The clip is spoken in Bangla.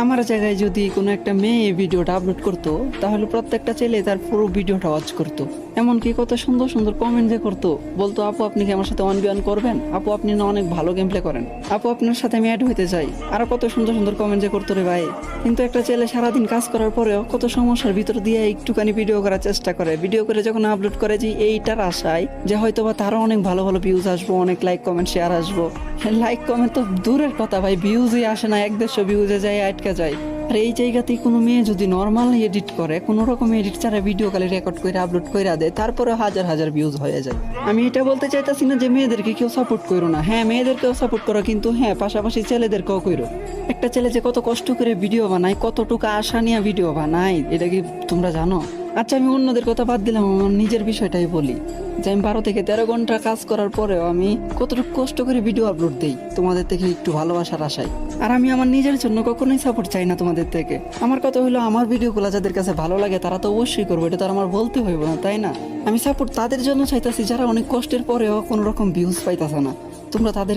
আমার জায়গায় যদি কোনো একটা মেয়ে এই ভিডিওটা আপলোড করতো, তাহলে প্রত্যেকটা ছেলে তার পুরো ভিডিওটা ওয়াচ করতো। এমনকি কত সুন্দর সুন্দর কমেন্ট যে করতো, বলতো আপু আপনি কি আমার সাথে 1v1 করবেন, আপু আপনি না অনেক ভালো গেম প্লে করেন, আপু আপনার সাথে আমি অ্যাড হইতে চাই, আরো কত সুন্দর সুন্দর কমেন্ট যে করতো রে ভাই। কিন্তু একটা ছেলে সারাদিন কাজ করার পরেও কত সমস্যার ভিতর দিয়ে একটুখানি ভিডিও করার চেষ্টা করে, ভিডিও করে যখন আপলোড করে যে এইটার আশায় যে হয়তো বা তারও অনেক ভালো ভালো ভিউজ আসবো, অনেক লাইক কমেন্ট শেয়ার আসবো। লাইক কমেন্ট তো দূরের কথা ভাই, ভিউজই আসে না, 1-150 ভিউজে যায় আটকা যায়। আর এই জায়গাতেই কোনো মেয়ে যদি নর্মাল এডিট করে, কোনো রকম এডিট ছাড়া ভিডিও কালে রেকর্ড করে আপলোড করে দেয়, তারপরে হাজার হাজার ভিউজ হয়ে যায়। আমি এটা বলতে চাইতাছি না যে মেয়েদেরকে কেউ সাপোর্ট করো না, হ্যাঁ মেয়েদেরকেও সাপোর্ট করো, কিন্তু হ্যাঁ পাশাপাশি ছেলেদেরকেও করো। একটা ছেলে যে কত কষ্ট করে ভিডিও বানায়, কতটুকু আশা নিয়ে ভিডিও বানায়, এটা কি তোমরা জানো? আচ্ছা আমি অন্যদের কথা বাদ দিলাম, আমার নিজের বিষয়টাই বলি যে আমি 12 থেকে 13 ঘন্টা কাজ করার পরেও আমি কতটুকু কষ্ট করে ভিডিও আপলোড দিই তোমাদের থেকে একটু ভালোবাসার আশায়। আর আমি আমার নিজের জন্য কখনোই সাপোর্ট চাই না তোমাদের থেকে। আমার কথা হলো আমার ভিডিওগুলো যাদের কাছে ভালো লাগে তারা তো অবশ্যই করবো, এটা তো আর আমার বলতে হইব না, তাই না? আমি সাপোর্ট তাদের জন্য চাইতাছি যারা অনেক কষ্টের পরেও কোনো রকম ভিউজ পাইতাছে না। তোমরা তাদের